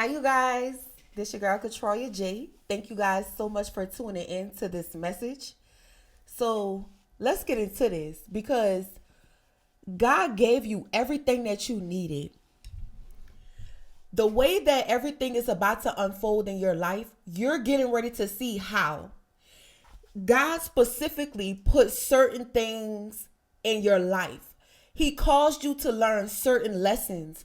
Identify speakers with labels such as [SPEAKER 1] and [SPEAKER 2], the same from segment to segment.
[SPEAKER 1] Hi, you guys. This your girl, Katroya J. Thank you guys so much for tuning in to this message. So let's get into this because God gave you everything that you needed. The way that everything is about to unfold in your life, you're getting ready to see how God specifically put certain things in your life. He caused you to learn certain lessons.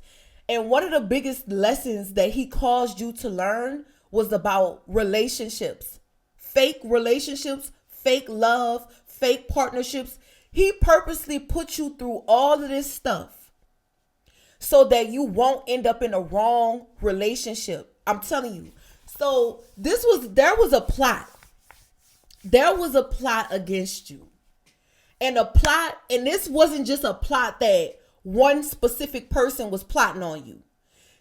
[SPEAKER 1] And one of the biggest lessons that he caused you to learn was about relationships. Fake relationships, fake love, fake partnerships. He purposely put you through all of this stuff so that you won't end up in a wrong relationship. I'm telling you. So there was a plot. There was a plot against you. And this wasn't just a plot that one specific person was plotting on you.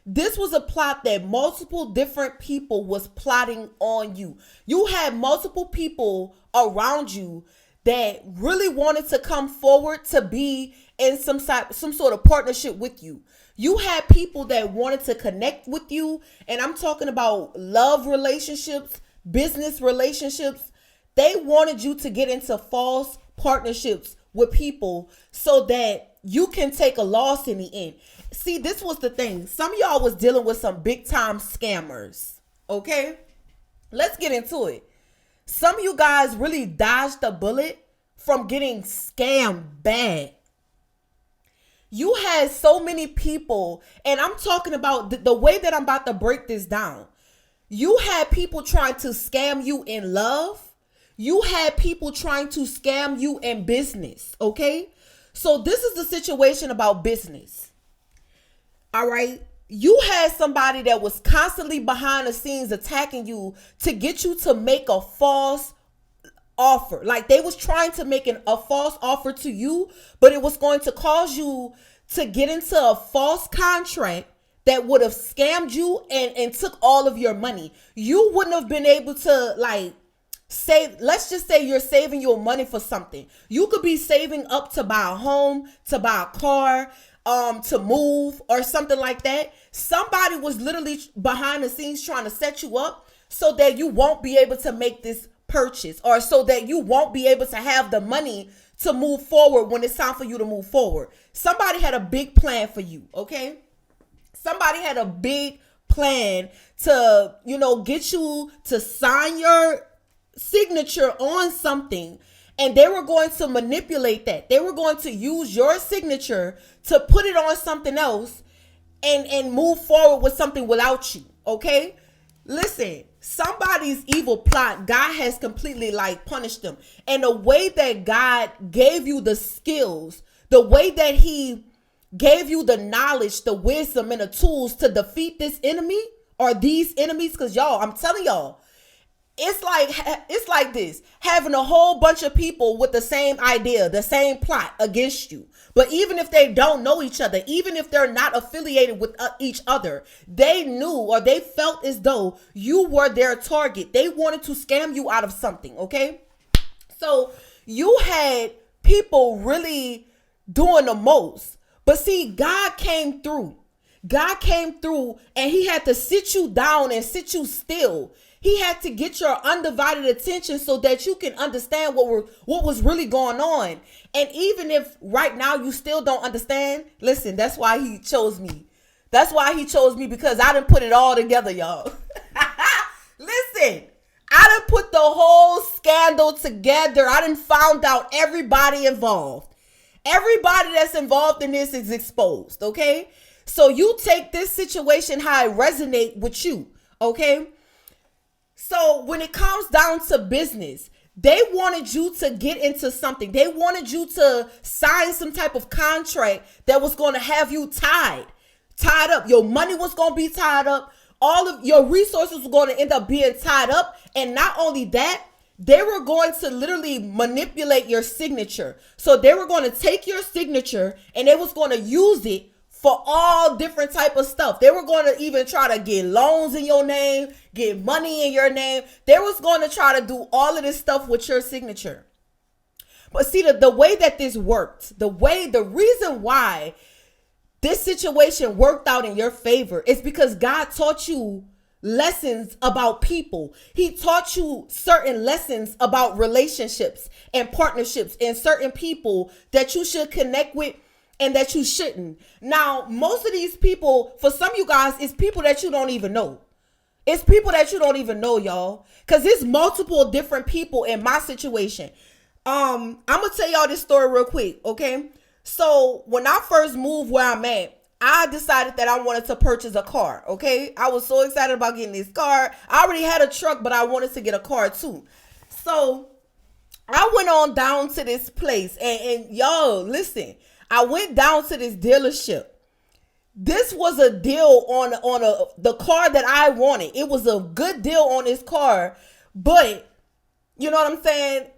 [SPEAKER 1] This was a plot that multiple different people was plotting on you. You had multiple people around you that really wanted to come forward to be in some sort of partnership with you. You had people that wanted to connect with you, and I'm talking about love relationships, business relationships. They wanted you to get into false partnerships with people so that you can take a loss in the end. See, this was the thing. Some of y'all was dealing with some big time scammers. Okay? Let's get into it. Some of you guys really dodged the bullet from getting scammed bad. You had so many people, and I'm talking about the way that I'm about to break this down. You had people trying to scam you in love. You had people trying to scam you in business, okay? So this is the situation about business. All right? You had somebody that was constantly behind the scenes attacking you to get you to make a false offer. Like they was trying to make a false offer to you, but it was going to cause you to get into a false contract that would have scammed you and took all of your money. You wouldn't have been able to let's just say you're saving your money for something. You could be saving up to buy a home, to buy a car, to move or something like that. Somebody was literally behind the scenes trying to set you up so that you won't be able to make this purchase, or so that you won't be able to have the money to move forward when it's time for you to move forward. Somebody had a big plan for you, okay? Somebody had a big plan to, get you to sign your signature on something, and they were going to manipulate that. They were going to use your signature to put it on something else and move forward with something without you, okay? Listen, somebody's evil plot, God has completely punished them. And the way that God gave you the skills, the way that he gave you the knowledge, the wisdom, and the tools to defeat this enemy or these enemies, because y'all, I'm telling y'all, it's like this, having a whole bunch of people with the same idea, the same plot against you. But even if they don't know each other, even if they're not affiliated with each other, they knew or they felt as though you were their target. They wanted to scam you out of something, okay? So you had people really doing the most. But see, God came through. God came through and he had to sit you down and sit you still. He had to get your undivided attention so that you can understand what was really going on. And even if right now you still don't understand, listen, that's why he chose me. That's why he chose me, because I didn't put it all together, y'all. Listen, I didn't put the whole scandal together. I didn't found out everybody involved. Everybody that's involved in this is exposed, okay? So you take this situation how it resonate with you, okay? So when it comes down to business, they wanted you to get into something. They wanted you to sign some type of contract that was going to have you tied up. Your money was going to be tied up. All of your resources were going to end up being tied up. And not only that, they were going to literally manipulate your signature. So they were going to take your signature and they was going to use it for all different type of stuff. They were going to even try to get loans in your name, get money in your name. They was going to try to do all of this stuff with your signature. But see, the way that this worked, the reason why this situation worked out in your favor, it's because God taught you lessons about people. He taught you certain lessons about relationships and partnerships and certain people that you should connect with and that you shouldn't. Now, most of these people, for some of you guys, it's people that you don't even know. It's people that you don't even know, y'all. Because there's multiple different people in my situation. I'm going to tell y'all this story real quick, okay? So, when I first moved where I'm at, I decided that I wanted to purchase a car, okay? I was so excited about getting this car. I already had a truck, but I wanted to get a car too. So, I went on down to this place. And y'all, listen. I went down to this dealership. This was a deal on the car that I wanted. It was a good deal on this car. But, you know what I'm saying?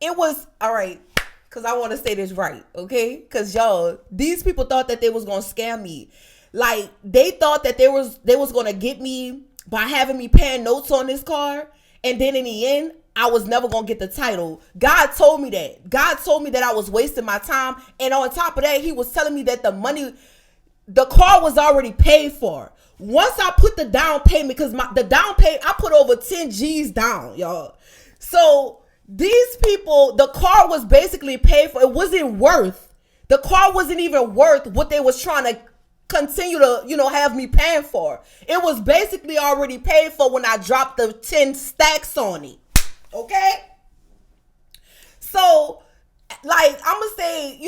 [SPEAKER 1] It was, all right, because I want to say this right, okay? Because, y'all, these people thought that they was going to scam me. Like, they thought that they was going to get me by having me paying notes on this car. And then in the end, I was never going to get the title. God told me that. God told me that I was wasting my time. And on top of that, he was telling me that the car was already paid for. Once I put the down payment, because the down payment, I put over 10 G's down, y'all. So these people, the car was basically paid for. It wasn't worth. The car wasn't even worth what they was trying to continue to, have me paying for. It was basically already paid for when I dropped the 10 stacks on it. Okay? So, like, I'm gonna say,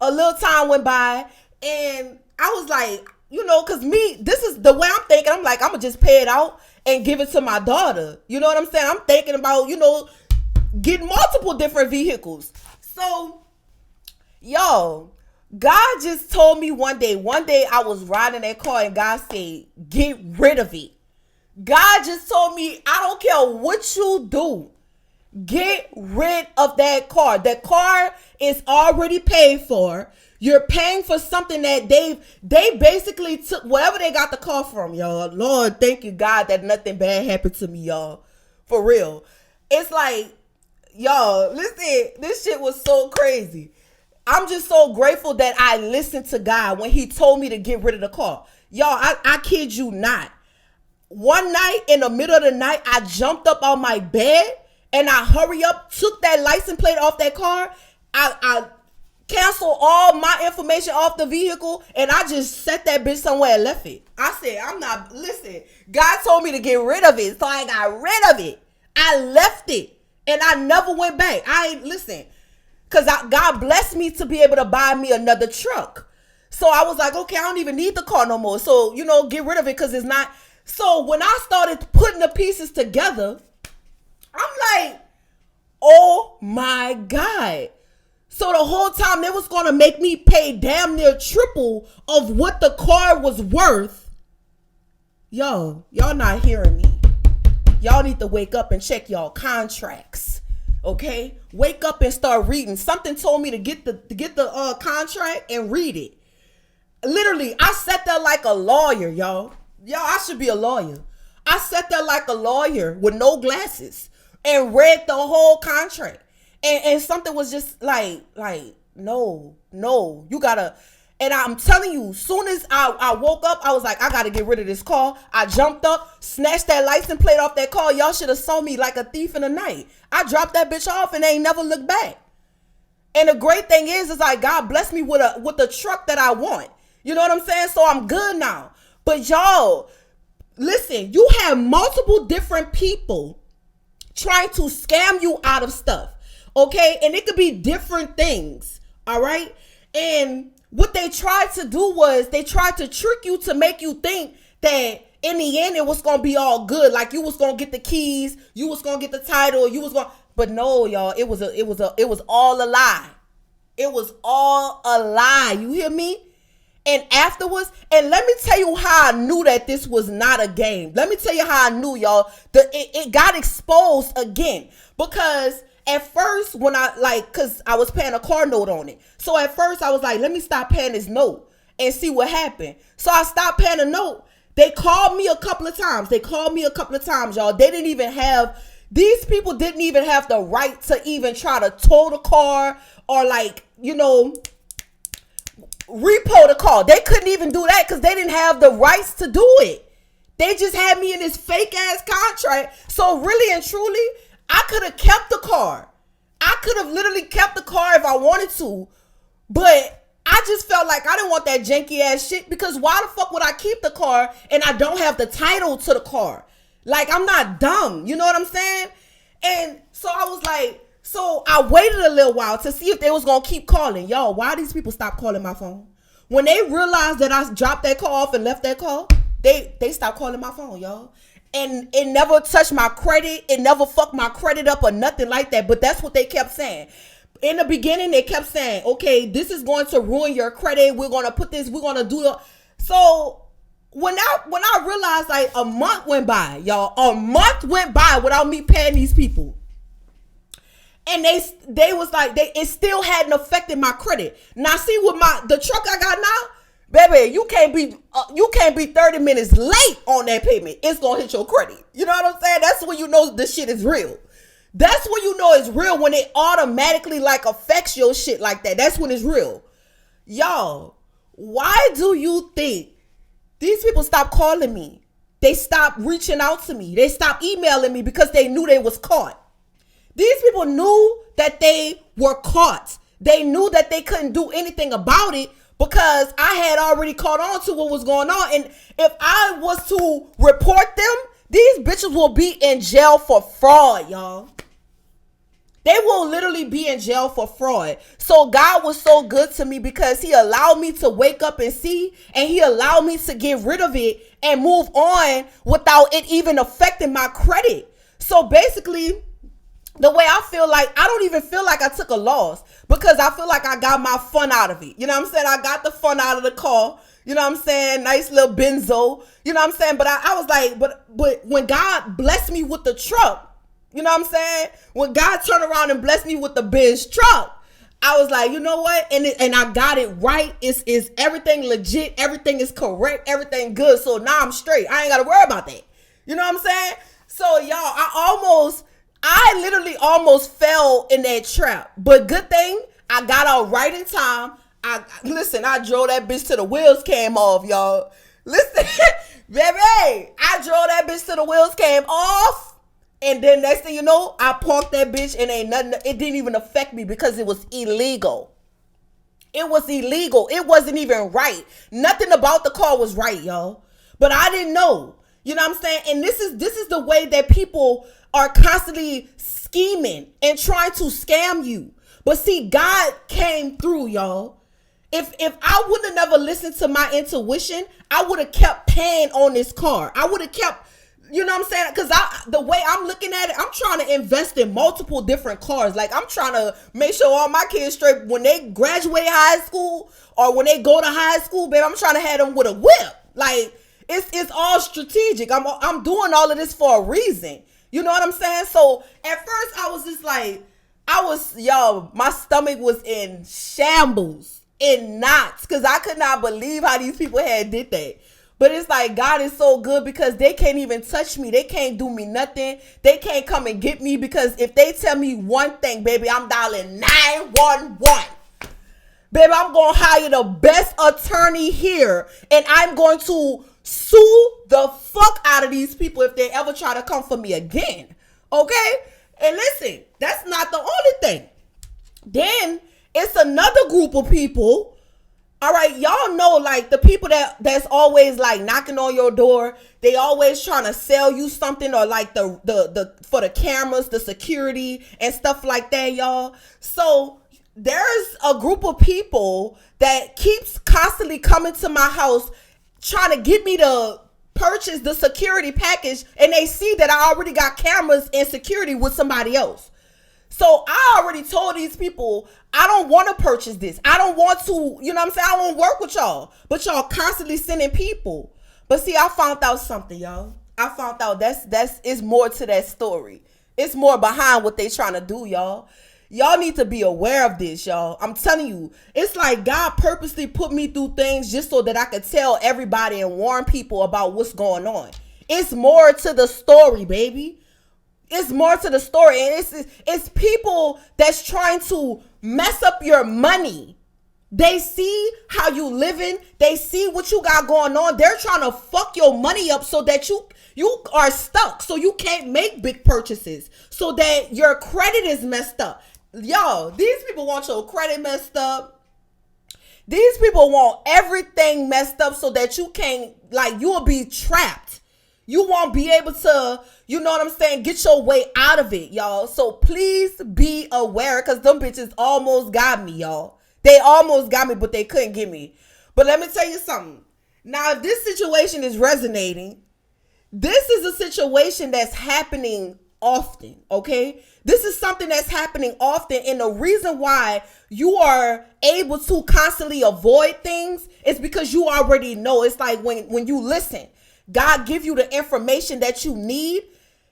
[SPEAKER 1] a little time went by, and I was like, because me, this is the way I'm thinking. I'm like, I'm gonna just pay it out and give it to my daughter. You know what I'm saying? I'm thinking about, getting multiple different vehicles. So, y'all, God just told me one day I was riding that car and God said, get rid of it. God just told me, I don't care what you do. Get rid of that car. That car is already paid for. You're paying for something that they basically took whatever they got the car from, y'all. Lord, thank you, God, that nothing bad happened to me, y'all. For real. It's like, y'all, listen, this shit was so crazy. I'm just so grateful that I listened to God when he told me to get rid of the car. Y'all, I kid you not. One night in the middle of the night, I jumped up on my bed and I hurry up, took that license plate off that car. I canceled all my information off the vehicle and I just set that bitch somewhere and left it. I said, listen, God told me to get rid of it. So I got rid of it. I left it and I never went back. Because God blessed me to be able to buy me another truck. So I was like, okay, I don't even need the car no more. So, get rid of it because it's not. So when I started putting the pieces together, I'm like, oh my God. So the whole time they was going to make me pay damn near triple of what the car was worth. Y'all not hearing me. Y'all need to wake up and check y'all contracts. Okay? Wake up and start reading. Something told me to get the contract and read it. Literally, I sat there like a lawyer, y'all. Y'all, I should be a lawyer. I sat there like a lawyer with no glasses and read the whole contract. And something was just like, no, you gotta. And I'm telling you, soon as I woke up, I was like, I gotta get rid of this car. I jumped up, snatched that license plate off that car. Y'all should have saw me like a thief in the night. I dropped that bitch off and they ain't never looked back. And the great thing is like God blessed me with a truck that I want. You know what I'm saying? So I'm good now. But y'all, listen, you have multiple different people trying to scam you out of stuff. Okay? And it could be different things. All right? And what they tried to do was they tried to trick you to make you think that in the end it was going to be all good. Like you was going to get the keys, you was going to get the title, but no, y'all, it was all a lie. It was all a lie. You hear me? And afterwards, and let me tell you how I knew that this was not a game. Let me tell you how I knew, y'all, that it got exposed again. Because at first, when because I was paying a car note on it. So at first, I was like, let me stop paying this note and see what happened. So I stopped paying the note. They called me a couple of times. Y'all. These people didn't even have the right to even try to tow the car or repo the car. They couldn't even do that because they didn't have the rights to do it. They just had me in this fake ass contract. So really and truly, I could have kept the car. I could have literally kept the car if I wanted to. But I just felt like I didn't want that janky ass shit, because why the fuck would I keep the car and I don't have the title to the car? Like, I'm not dumb. You know what I'm saying? And so I was like, so I waited a little while to see if they was going to keep calling. Y'all, why these people stop calling my phone? When they realized that I dropped that car off and left that car, they stopped calling my phone, y'all. And it never touched my credit. It never fucked my credit up or nothing like that. But that's what they kept saying. In the beginning, they kept saying, okay, this is going to ruin your credit. We're going to put this, we're going to do it. So when I realized, like, a month went by, y'all, a month went by without me paying these people. And they was like, it still hadn't affected my credit. Now see, with the truck I got now, baby, you can't be 30 minutes late on that payment. It's gonna hit your credit. You know what I'm saying? That's when you know this shit is real. That's when you know it's real, when it automatically like affects your shit like that. That's when it's real. Y'all, why do you think these people stopped calling me? They stopped reaching out to me. They stopped emailing me because they knew they was caught. These people knew that they were caught. They knew that they couldn't do anything about it because I had already caught on to what was going on. And if I was to report them, these bitches will be in jail for fraud, y'all. They will literally be in jail for fraud. So God was so good to me because he allowed me to wake up and see, and he allowed me to get rid of it and move on without it even affecting my credit. So basically, the way I feel, like, I don't even feel like I took a loss because I feel like I got my fun out of it. You know what I'm saying? I got the fun out of the car. You know what I'm saying? Nice little benzo. You know what I'm saying? But I was like, but when God blessed me with the truck, you know what I'm saying? When God turned around and blessed me with the Benz truck, I was like, you know what? And I got it right. It's everything legit. Everything is correct. Everything good. So now I'm straight. I ain't got to worry about that. You know what I'm saying? So y'all, I literally almost fell in that trap. But good thing I got out right in time. I drove that bitch till the wheels came off, y'all. Listen, baby, I drove that bitch till the wheels came off. And then next thing you know, I parked that bitch and ain't nothing. It didn't even affect me because it was illegal. It was illegal. It wasn't even right. Nothing about the car was right, y'all. But I didn't know. You know what I'm saying? And this is the way that people are constantly scheming and trying to scam you. But see, God came through, y'all. If I would have never listened to my intuition, I would have kept paying on this car. I would have kept, you know what I'm saying? Because the way I'm looking at it, I'm trying to invest in multiple different cars. Like, I'm trying to make sure all my kids straight when they graduate high school or when they go to high school, babe, I'm trying to have them with a whip. Like, it's all strategic. I'm doing all of this for a reason. You know what I'm saying? So at first I was just like, my stomach was in shambles, in knots, because I could not believe how these people had did that. But it's like, God is so good because they can't even touch me. They can't do me nothing. They can't come and get me because if they tell me one thing, baby, I'm dialing 911. Baby, I'm going to hire the best attorney here and I'm going to sue the fuck out of these people if they ever try to come for me again. Okay? And listen, that's not the only thing. Then it's another group of people. All right, y'all know, like, the people that's always like knocking on your door. They always trying to sell you something, or like the for the cameras, the security and stuff like that, y'all. So there's a group of people that keeps constantly coming to my house trying to get me to purchase the security package, and they see that I already got cameras and security with somebody else. So I already told these people, I don't want to purchase this. I don't want to, you know what I'm saying? I don't work with y'all. But y'all constantly sending people. But see, I found out something, y'all. I found out it's more to that story. It's more behind what they trying to do, y'all. Y'all need to be aware of this, y'all. I'm telling you, it's like God purposely put me through things just so that I could tell everybody and warn people about what's going on. It's more to the story, baby. It's more to the story. And it's people that's trying to mess up your money. They see how you living. They see what you got going on. They're trying to fuck your money up so that you are stuck. So you can't make big purchases. So that your credit is messed up. Y'all, these people want your credit messed up. These people want everything messed up so that you can't, like, you will be trapped. You won't be able to, you know what I'm saying, get your way out of it, y'all. So please be aware, because them bitches almost got me, y'all. They almost got me, but they couldn't get me. But let me tell you something. Now, if this situation is resonating, this is a situation that's happening often, okay? This is something that's happening often, and the reason why you are able to constantly avoid things is because you already know. It's like when you listen, God give you the information that you need.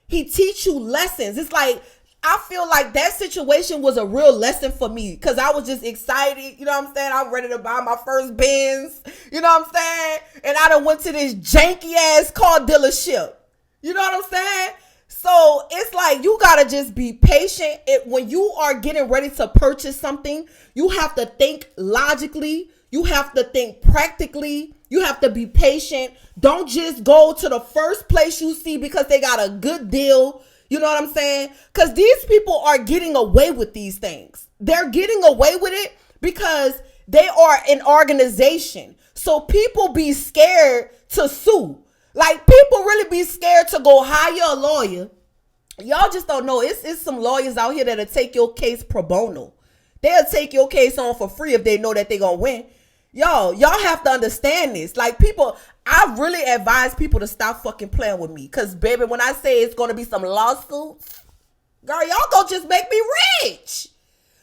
[SPEAKER 1] He teach you lessons. It's like, I feel like that situation was a real lesson for me because I was just excited. You know what I'm saying? I'm ready to buy my first Benz. You know what I'm saying? And I done went to this janky ass car dealership. You know what I'm saying? So it's like you got to just be patient. When you are getting ready to purchase something, you have to think logically. You have to think practically. You have to be patient. Don't just go to the first place you see because they got a good deal. You know what I'm saying? Because these people are getting away with these things. They're getting away with it because they are an organization. So people be scared to sue. Like, people really be scared to go hire a lawyer. Y'all just don't know. It's some lawyers out here that'll take your case pro bono. They'll take your case on for free if they know that they're going to win. Y'all have to understand this. Like, people, I really advise people to stop fucking playing with me. Because, baby, when I say it's going to be some lawsuits, girl, y'all gonna just make me rich.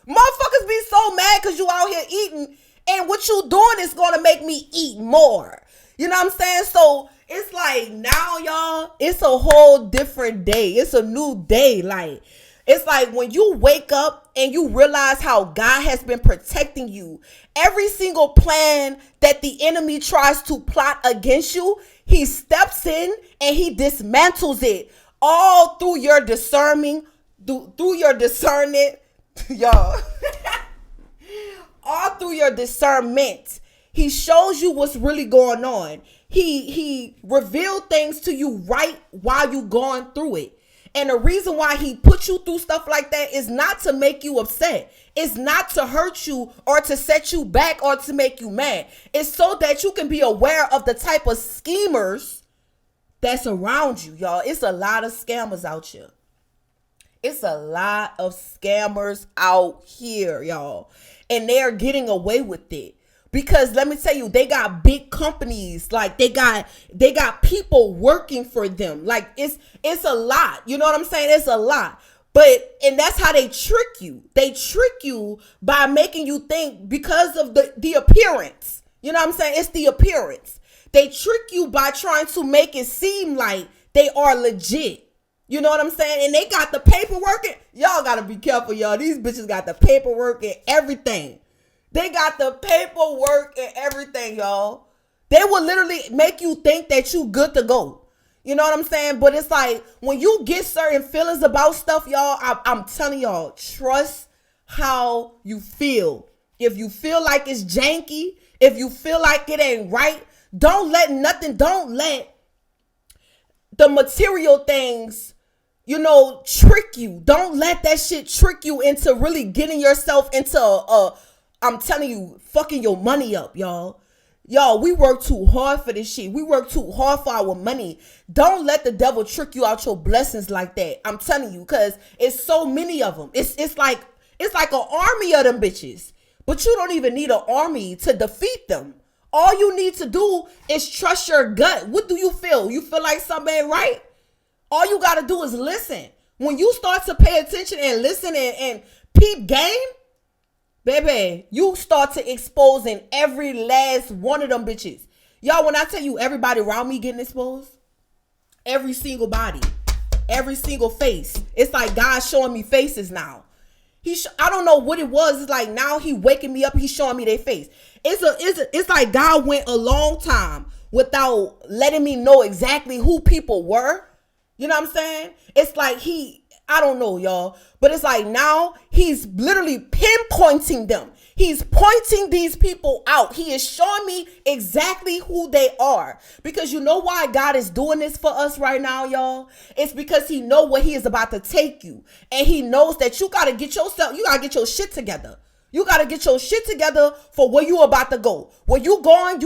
[SPEAKER 1] Motherfuckers be so mad because you out here eating. And what you doing is going to make me eat more. You know what I'm saying? So, it's like now, y'all, it's a whole different day. It's a new day. Like, it's like when you wake up and you realize how God has been protecting you. Every single plan that the enemy tries to plot against you, he steps in and he dismantles it all through your discerning, through your discernment, y'all. All through your discernment. He shows you what's really going on. He revealed things to you right while you going through it. And the reason why he put you through stuff like that is not to make you upset. It's not to hurt you or to set you back or to make you mad. It's so that you can be aware of the type of schemers that's around you, y'all. It's a lot of scammers out here. It's a lot of scammers out here, y'all. And they're getting away with it. Because let me tell you, they got big companies. Like, they got people working for them. Like, it's a lot. You know what I'm saying? It's a lot. And that's how they trick you. They trick you by making you think because of the appearance. You know what I'm saying? It's the appearance. They trick you by trying to make it seem like they are legit. You know what I'm saying? And they got the paperwork. Y'all got to be careful, y'all. These bitches got the paperwork and everything. They got the paperwork and everything, y'all. They will literally make you think that you good to go. You know what I'm saying? But it's like when you get certain feelings about stuff, y'all, I'm telling y'all, trust how you feel. If you feel like it's janky, if you feel like it ain't right, don't let the material things, trick you. Don't let that shit trick you into really getting yourself into I'm telling you, fucking your money up, y'all. Y'all, we work too hard for this shit. We work too hard for our money. Don't let the devil trick you out your blessings like that. I'm telling you, because it's so many of them. It's like an army of them bitches. But you don't even need an army to defeat them. All you need to do is trust your gut. What do you feel? You feel like something ain't right? All you got to do is listen. When you start to pay attention and listen and peep game, baby, you start to exposing every last one of them bitches. Y'all, when I tell you everybody around me getting exposed, every single body, every single face, it's like God showing me faces now. I don't know what it was. It's like now he waking me up. He's showing me their face. It's like God went a long time without letting me know exactly who people were. You know what I'm saying? It's like I don't know, y'all. But it's like now he's literally pinpointing them. He's pointing these people out. He is showing me exactly who they are. Because you know why God is doing this for us right now, y'all? It's because he knows where he is about to take you. And he knows that you got to get your shit together. You got to get your shit together for where you about to go. Where you going,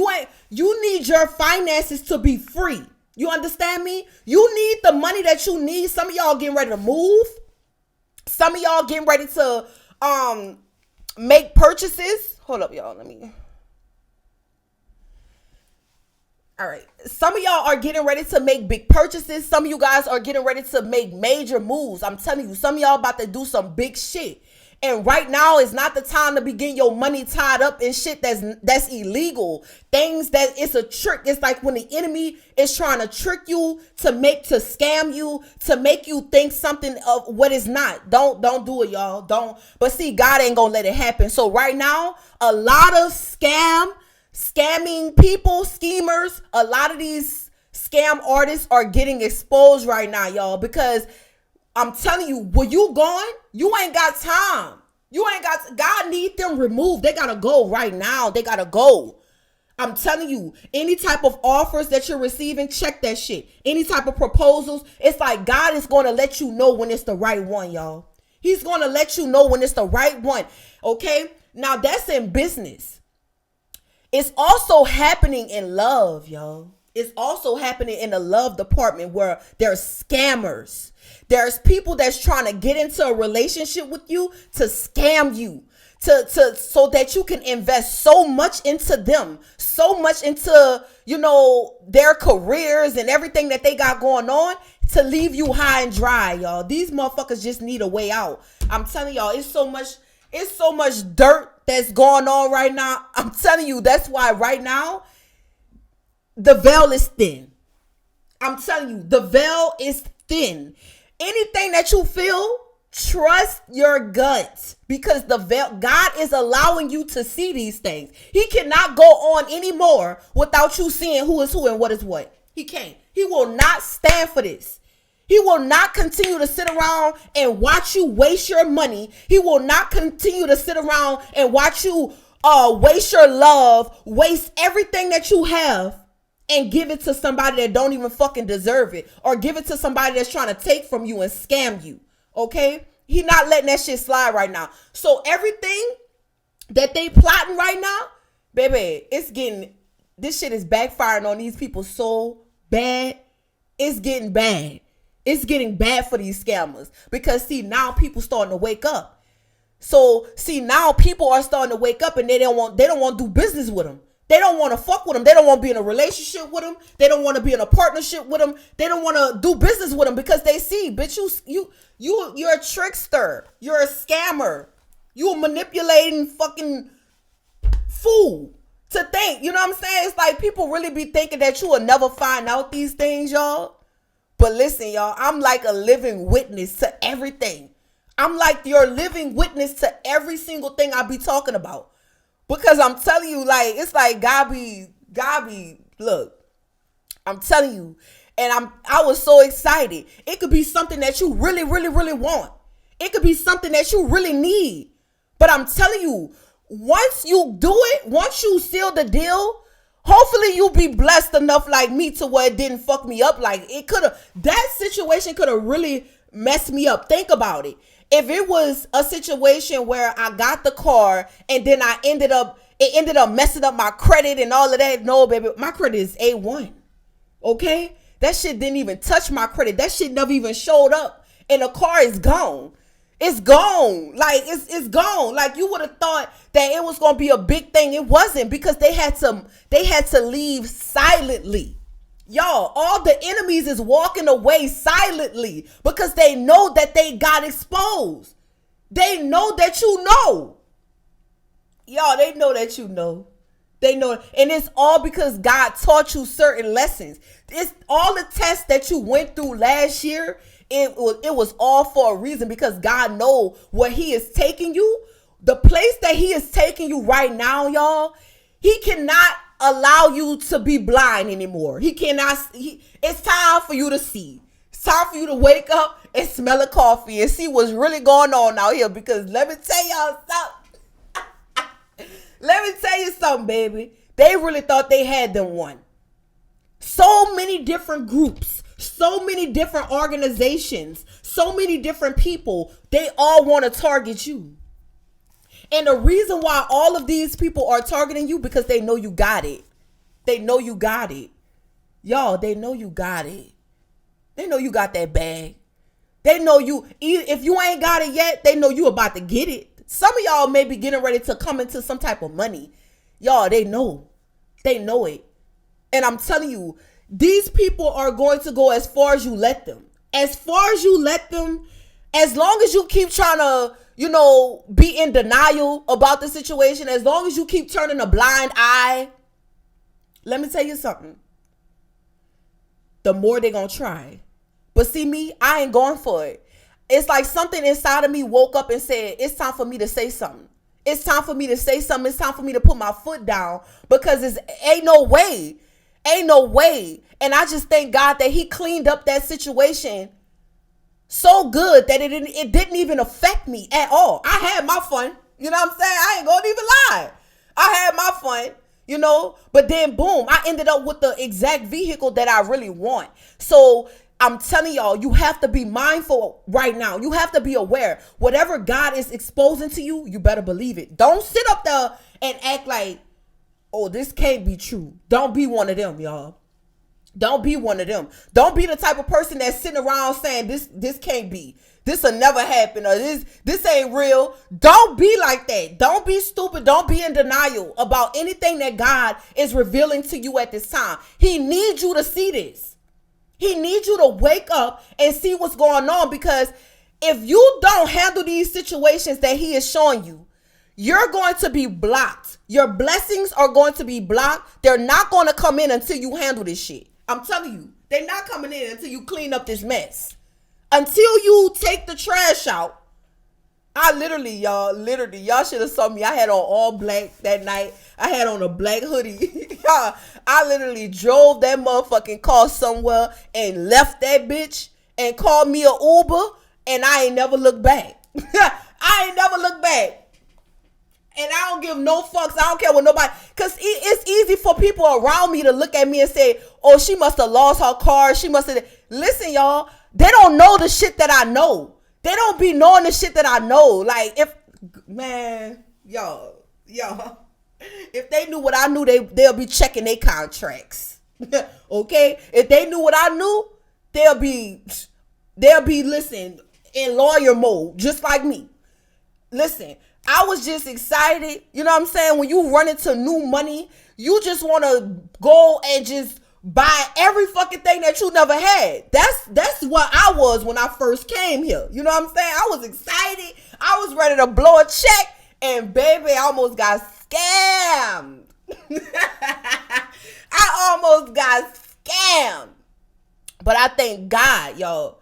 [SPEAKER 1] you need your finances to be free. You understand me? You need the money that you need. Some of y'all getting ready to move. Some of y'all getting ready to make purchases. Hold up, y'all. All right. Some of y'all are getting ready to make big purchases. Some of you guys are getting ready to make major moves. I'm telling you, some of y'all about to do some big shit. And right now is not the time to be getting your money tied up in shit that's illegal. Things that it's a trick. It's like when the enemy is trying to trick you to scam you, to make you think something of what is not. Don't do it, y'all. Don't. But see, God ain't gonna let it happen. So right now, a lot of scamming people, schemers, a lot of these scam artists are getting exposed right now, y'all, because I'm telling you, where you going, you ain't got time. God need them removed. They got to go right now. They got to go. I'm telling you, any type of offers that you're receiving, check that shit. Any type of proposals, it's like God is going to let you know when it's the right one, y'all. He's going to let you know when it's the right one. Okay? Now, that's in business. It's also happening in love, y'all. It's also happening in the love department where there's scammers. There's people that's trying to get into a relationship with you to scam you, so that you can invest so much into them, so much into, their careers and everything that they got going on to leave you high and dry, y'all. These motherfuckers just need a way out. I'm telling y'all, it's so much dirt that's going on right now. I'm telling you, that's why right now the veil is thin. I'm telling you, the veil is thin. Anything that you feel, trust your gut, because the veil, God is allowing you to see these things. He cannot go on anymore without you seeing who is who and what is what. He can't. He will not stand for this. He will not continue to sit around and watch you waste your money. He will not continue to sit around and watch you waste your love, waste everything that you have, and give it to somebody that don't even fucking deserve it, or give it to somebody that's trying to take from you and scam you. Okay? He not letting that shit slide right now. So everything that they plotting right now, baby, this shit is backfiring on these people so bad. It's getting bad. It's getting bad for these scammers, because see, now people starting to wake up. So see, now people are starting to wake up, and they don't want to do business with them. They don't want to fuck with them. They don't want to be in a relationship with them. They don't want to be in a partnership with them. They don't want to do business with them, because they see, bitch, you're a trickster. You're a scammer. You're a manipulating fucking fool to think. You know what I'm saying? It's like people really be thinking that you will never find out these things, y'all. But listen, y'all, I'm like a living witness to everything. I'm like your living witness to every single thing I be talking about. Because I'm telling you, like, it's like God be, look, I'm telling you, and I was so excited. It could be something that you really, really, really want. It could be something that you really need. But I'm telling you, once you do it, once you seal the deal, hopefully you'll be blessed enough like me to where it didn't fuck me up. Like that situation could have really messed me up. Think about it. If it was a situation where I got the car and then it ended up messing up my credit and all of that. No, baby, my credit is A1. Okay? That shit didn't even touch my credit. That shit never even showed up. And the car is gone. It's gone. Like, it's gone. Like, you would have thought that it was going to be a big thing. It wasn't, because they had to leave silently. Y'all, all the enemies is walking away silently because they know that they got exposed. They know that you know. Y'all, they know that you know. They know. And it's all because God taught you certain lessons. It's all the tests that you went through last year. It was all for a reason, because God know where he is taking you. The place that he is taking you right now, y'all, he cannot allow you to be blind anymore. He cannot. It's time for you to see. It's time for you to wake up and smell a coffee and see what's really going on out here. Because let me tell y'all something. Let me tell you something, baby. They really thought they had them one. So many different groups, so many different organizations, so many different people. They all want to target you. And the reason why all of these people are targeting you, because they know you got it. They know you got it. Y'all, they know you got it. They know you got that bag. They know you, if you ain't got it yet, they know you about to get it. Some of y'all may be getting ready to come into some type of money. Y'all, they know. They know it. And I'm telling you, these people are going to go as far as you let them. As far as you let them, as long as you keep trying to, be in denial about the situation, as long as you keep turning a blind eye, let me tell you something. The more they're going to try. But see me, I ain't going for it. It's like something inside of me woke up and said, it's time for me to say something. It's time for me to say something. It's time for me to put my foot down, because ain't no way. Ain't no way. And I just thank God that he cleaned up that situation so good that it didn't even affect me at all. I had my fun. You know what I'm saying? I ain't gonna even lie. I had my fun, but then boom, I ended up with the exact vehicle that I really want. So I'm telling y'all, you have to be mindful right now. You have to be aware. Whatever God is exposing to you, you better believe it. Don't sit up there and act like, oh, this can't be true. Don't be one of them, y'all. Don't be one of them. Don't be the type of person that's sitting around saying this can't be. This will never happen, or this ain't real. Don't be like that. Don't be stupid. Don't be in denial about anything that God is revealing to you at this time. He needs you to see this. He needs you to wake up and see what's going on, because if you don't handle these situations that he is showing you, you're going to be blocked. Your blessings are going to be blocked. They're not going to come in until you handle this shit. I'm telling you, they're not coming in until you clean up this mess. Until you take the trash out. Y'all should have saw me. I had on all black that night. I had on a black hoodie. I literally drove that motherfucking car somewhere and left that bitch and called me a Uber, and I ain't never looked back. I ain't never looked back. And I don't give no fucks. I don't care what nobody, because it's easy for people around me to look at me and say, oh, she must have lost her car. She must have. Listen, y'all, they don't know the shit that I know. They don't be knowing the shit that I know. Like, if they knew what I knew, they'll be checking their contracts. Okay? If they knew what I knew, they'll be listen, in lawyer mode, just like me. Listen, I was just excited. You know what I'm saying? When you run into new money, you just want to go and just buy every fucking thing that you never had. That's what I was when I first came here. You know what I'm saying? I was excited. I was ready to blow a check, and baby, I almost got scammed. I almost got scammed. But I thank God, y'all.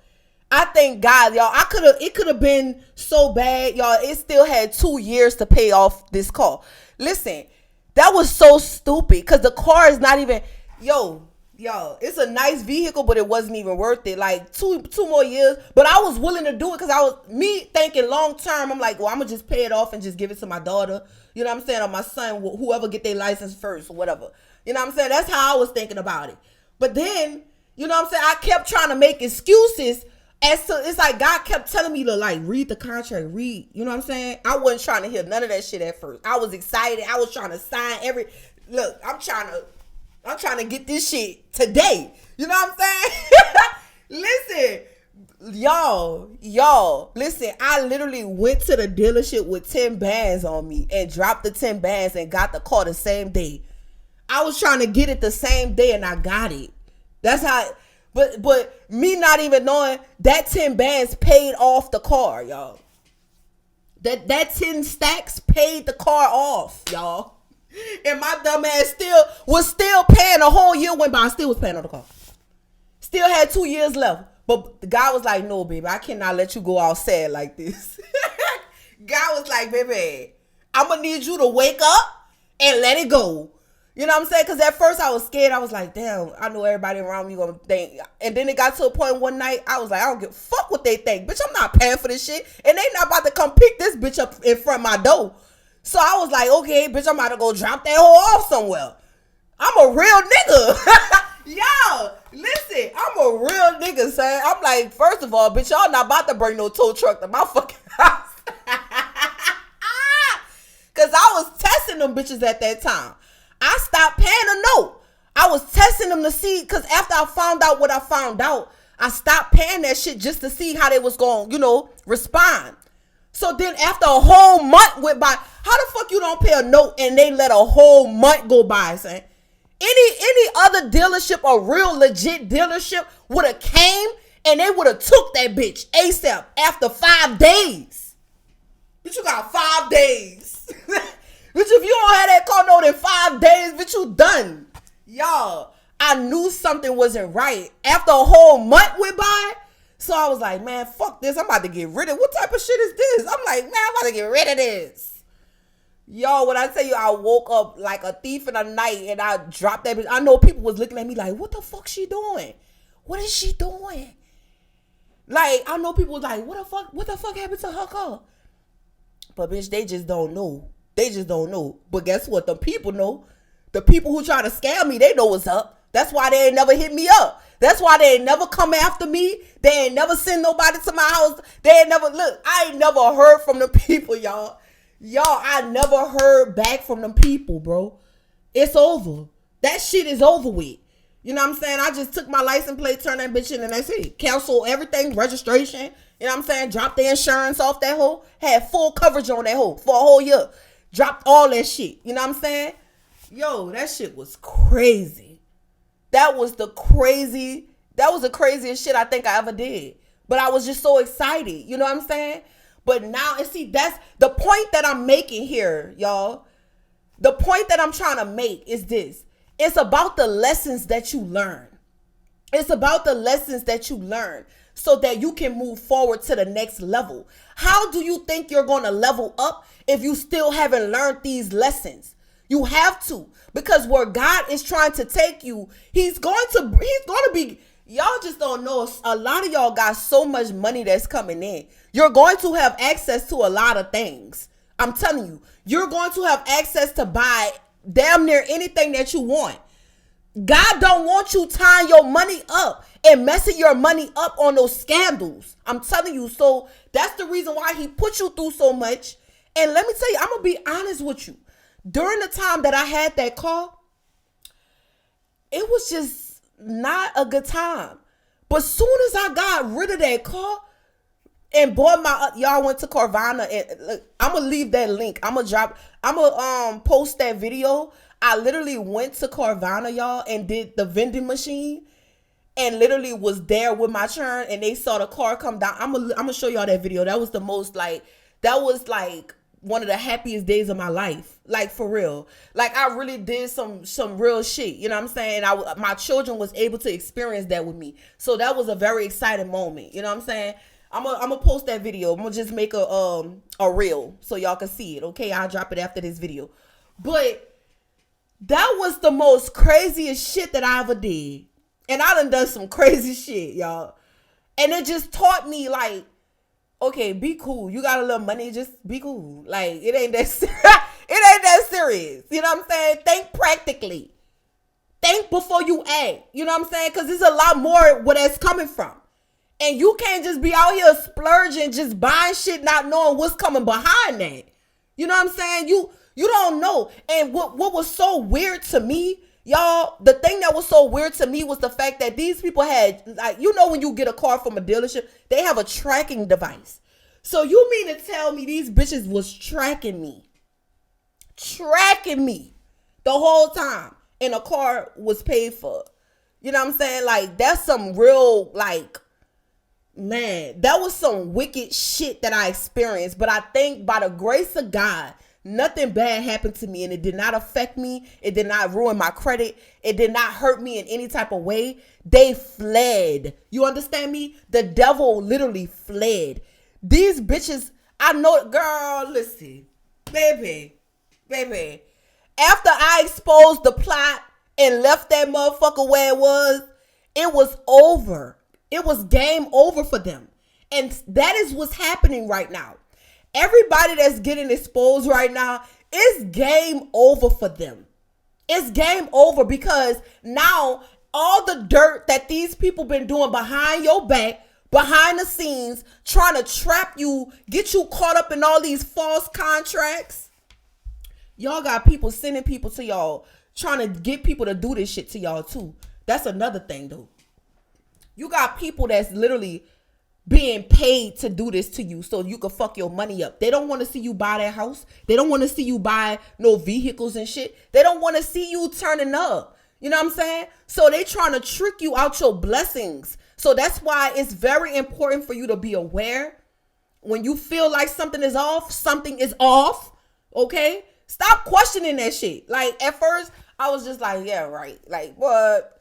[SPEAKER 1] It could have been so bad, y'all. It still had 2 years to pay off this car. Listen, that was so stupid, because the car is not even, y'all, it's a nice vehicle, but it wasn't even worth it. Like two more years. But I was willing to do it, because I was thinking long term. I'm like, well, I'm gonna just pay it off and just give it to my daughter. You know what I'm saying? Or my son, whoever get their license first or whatever. You know what I'm saying? That's how I was thinking about it. But then, you know what I'm saying? I kept trying to make excuses. And so it's like God kept telling me to like read the contract, you know what I'm saying? I wasn't trying to hear none of that shit at first. I was excited. I was trying to sign look, I'm trying to get this shit today. You know what I'm saying? Listen, y'all, listen, I literally went to the dealership with 10 bands on me and dropped the 10 bands and got the car the same day. I was trying to get it the same day and I got it. That's how. But me not even knowing that 10 bands paid off the car, y'all. That 10 stacks paid the car off, y'all. And my dumb ass was still paying. A whole year went by, I still was paying on the car. Still had 2 years left. But the guy was like, no, baby, I cannot let you go out sad like this. God was like, baby, I'm going to need you to wake up and let it go. You know what I'm saying? Because at first I was scared. I was like, damn, I know everybody around me going to think. And then it got to a point one night, I was like, I don't give a fuck what they think. Bitch, I'm not paying for this shit. And they not about to come pick this bitch up in front of my door. So I was like, okay, bitch, I'm about to go drop that hoe off somewhere. I'm a real nigga. Yo, listen, I'm a real nigga, son. I'm like, first of all, bitch, y'all not about to bring no tow truck to my fucking house. Because I was testing them bitches at that time. I stopped paying a note. I was testing them to see, because after I found out what I found out, I stopped paying that shit just to see how they was going, respond. So then after a whole month went by, how the fuck you don't pay a note and they let a whole month go by, son? Any other dealership, a real legit dealership, would have came and they would have took that bitch ASAP after 5 days. Bitch, you got 5 days. Bitch, if you don't have that car note in 5 days, bitch, you done. Y'all, I knew something wasn't right after a whole month went by. So I was like, man, fuck this. I'm about to get rid of it. What type of shit is this? I'm like, man, I'm about to get rid of this. Yo, when I tell you I woke up like a thief in the night and I dropped that bitch, I know people was looking at me like, what the fuck she doing? What is she doing? Like, I know people was like, what the fuck happened to her car? But bitch, they just don't know. They just don't know. But guess what? The people know. The people who try to scam me, they know what's up. That's why they ain't never hit me up. That's why they ain't never come after me. They ain't never send nobody to my house. They ain't never, look, I ain't never heard from the people, y'all. Y'all, I never heard back from them people, bro. It's over. That shit is over with. You know what I'm saying? I just took my license plate, turned that bitch in, and that's it. Cancel everything, registration. You know what I'm saying? Dropped the insurance off that hoe. Had full coverage on that hoe for a whole year. Dropped all that shit. You know what I'm saying? Yo, that shit was crazy. That was the craziest shit I think I ever did. But I was just so excited. You know what I'm saying? But now, and see, that's the point that I'm making here, y'all. The point that I'm trying to make is this. It's about the lessons that you learn. It's about the lessons that you learn so that you can move forward to the next level. How do you think you're going to level up if you still haven't learned these lessons? You have to, because where God is trying to take you, he's going to be, y'all just don't know. A lot of y'all got so much money that's coming in. You're going to have access to a lot of things. I'm telling you, you're going to have access to buy damn near anything that you want. God don't want you tying your money up and messing your money up on those scandals. I'm telling you. So that's the reason why he put you through so much. And let me tell you, I'm going to be honest with you. During the time that I had that car, it was just not a good time. But soon as I got rid of that car and bought y'all went to Carvana, and look, I'm gonna leave that link. I'm gonna post that video. I literally went to Carvana, y'all, and did the vending machine, and literally was there with my churn, and they saw the car come down. I'm gonna show y'all that video. That was the most that was one of the happiest days of my life, like for real. Like I really did some real shit, you know what I'm saying? My children was able to experience that with me, so that was a very exciting moment, you know what I'm saying? I'm gonna post that video. I'm gonna just make a reel so y'all can see it, okay? I'll drop it after this video. But that was the most craziest shit that I ever did, and I done some crazy shit, y'all, and it just taught me okay, be cool. You got a little money, just be cool. Like, it ain't that serious. You know what I'm saying? Think practically. Think before you act. You know what I'm saying? Because there's a lot more where that's coming from. And you can't just be out here splurging, just buying shit, not knowing what's coming behind that. You know what I'm saying? You don't know. And what was so weird to me, y'all, the thing that was so weird to me was the fact that these people had, when you get a car from a dealership, they have a tracking device. So you mean to tell me these bitches was tracking me the whole time, and a car was paid for? You know what I'm saying? That's some real, man, that was some wicked shit that I experienced. But I think by the grace of God, nothing bad happened to me, and it did not affect me. It did not ruin my credit. It did not hurt me in any type of way. They fled. You understand me? The devil literally fled. These bitches, I know, girl, listen, baby. After I exposed the plot and left that motherfucker where it was over. It was game over for them. And that is what's happening right now. Everybody that's getting exposed right now, it's game over for them. It's game over because now all the dirt that these people been doing behind your back, behind the scenes, trying to trap you, get you caught up in all these false contracts. Y'all got people sending people to y'all, trying to get people to do this shit to y'all too. That's another thing though. You got people that's literally being paid to do this to you so you can fuck your money up. They don't want to see you buy that house. They don't want to see you buy no vehicles and shit. They don't want to see you turning up. You know what I'm saying? So they trying to trick you out your blessings. So that's why it's very important for you to be aware. When you feel like something is off, something is off. Okay? Stop questioning that shit. Like at first, I was just like, yeah, right. Like what?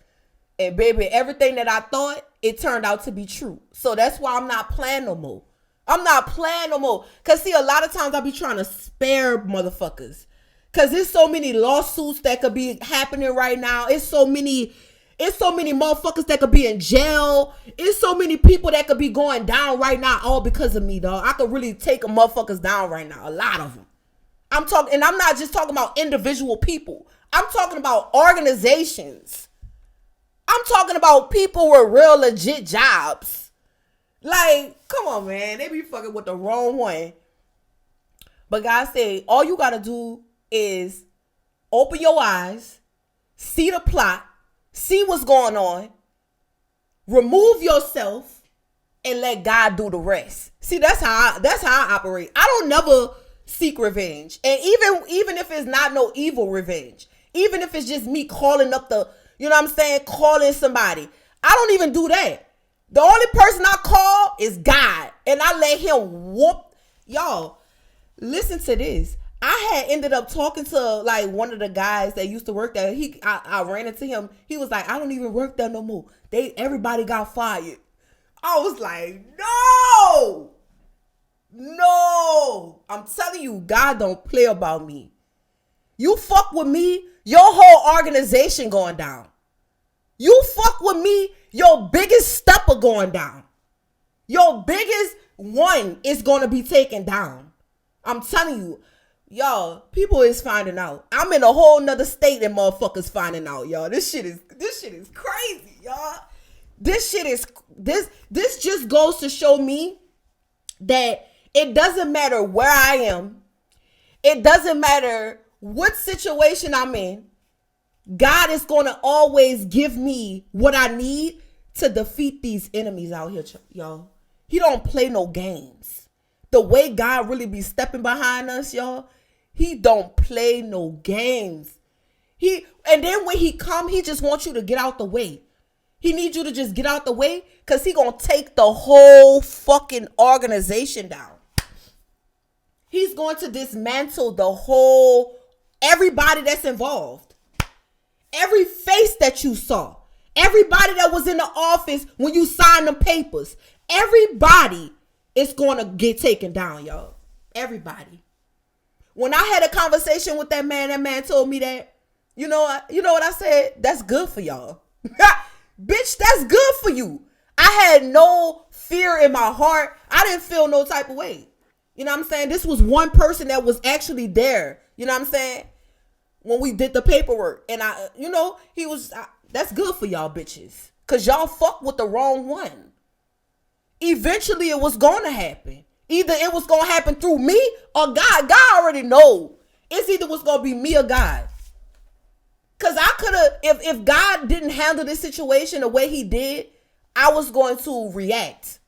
[SPEAKER 1] And baby, everything that I thought, it turned out to be true. So that's why I'm not playing no more. I'm not playing no more. Because see, a lot of times I be trying to spare motherfuckers. Because there's so many lawsuits that could be happening right now. It's so many motherfuckers that could be in jail. It's so many people that could be going down right now all because of me, dog. I could really take a motherfuckers down right now. A lot of them. I'm talking, and I'm not just talking about individual people. I'm talking about organizations. I'm talking about people with real legit jobs. Like, come on, man. They be fucking with the wrong one. But God said, all you got to do is open your eyes, see the plot, see what's going on, remove yourself, and let God do the rest. See, that's how I operate. I don't never seek revenge. And even if it's not no evil revenge, even if it's just me calling up you know what I'm saying? Calling somebody. I don't even do that. The only person I call is God. And I let him whoop. Y'all, listen to this. I had ended up talking to like one of the guys that used to work there. I ran into him. He was like, I don't even work there no more. Everybody got fired. I was like, no. I'm telling you, God don't play about me. You fuck with me, your whole organization going down. You fuck with me, your biggest stepper going down. Your biggest one is going to be taken down. I'm telling you, y'all, people is finding out. I'm in a whole nother state and motherfuckers finding out, y'all. This shit is crazy, y'all. This just goes to show me that it doesn't matter where I am. It doesn't matter what situation I'm in. God is going to always give me what I need to defeat these enemies out here, y'all. He don't play no games. The way God really be stepping behind us, y'all, he don't play no games. And then when he come, he just wants you to get out the way. He needs you to just get out the way because he going to take the whole fucking organization down. He's going to dismantle everybody that's involved. Every face that you saw. Everybody that was in the office when you signed the papers. Everybody is going to get taken down, y'all. Everybody. When I had a conversation with that man told me that, you know what I said? That's good for y'all. Bitch, that's good for you. I had no fear in my heart. I didn't feel no type of way. You know what I'm saying? This was one person that was actually there. You know what I'm saying? When we did the paperwork. And that's good for y'all bitches. Because y'all fuck with the wrong one. Eventually it was going to happen. Either it was going to happen through me or God. God already know. It's either was going to be me or God. Because I could have, if God didn't handle this situation the way he did, I was going to react.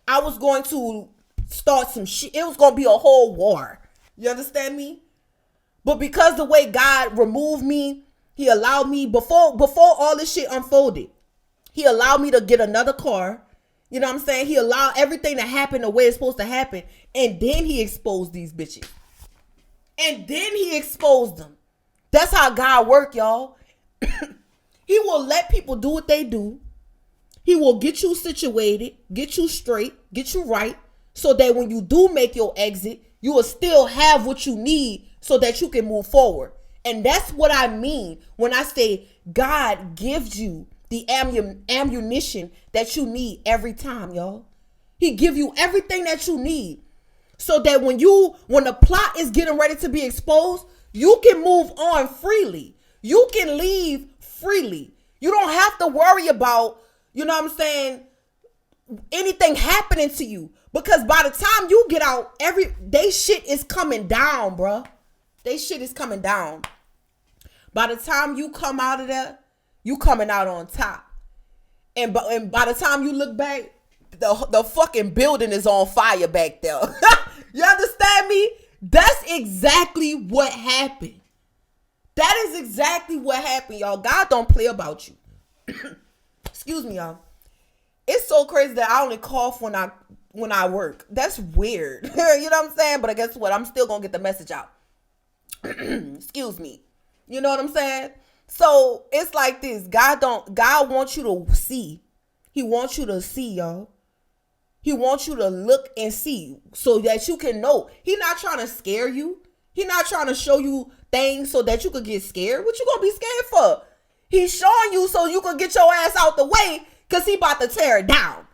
[SPEAKER 1] I was going to start some shit. It was going to be a whole war. You understand me? But because the way God removed me, he allowed me, before all this shit unfolded, he allowed me to get another car. You know what I'm saying? He allowed everything to happen the way it's supposed to happen. And then he exposed these bitches. And then he exposed them. That's how God work, y'all. He will let people do what they do. He will get you situated, get you straight, get you right, so that when you do make your exit, you will still have what you need so that you can move forward. And that's what I mean when I say God gives you the ammunition that you need every time, y'all. He give you everything that you need. so that when the plot is getting ready to be exposed, you can move on freely. You can leave freely. You don't have to worry about, you know what I'm saying, anything happening to you. Because by the time you get out, they shit is coming down, bruh. They shit is coming down. By the time you come out of there, you coming out on top. And by the time you look back, the fucking building is on fire back there. You understand me? That's exactly what happened. That is exactly what happened, y'all. God don't play about you. Excuse me, y'all. It's so crazy that I only cough when I work. That's weird. You know what I'm saying? But guess what? I'm still gonna get the message out. Excuse me. You know what I'm saying? So it's like this. God wants you to see. He wants you to see, y'all. He wants you to look and see so that you can know. He's not trying to scare you. He's not trying to show you things so that you could get scared. What you gonna be scared for? He's showing you so you can get your ass out the way because he about to tear it down.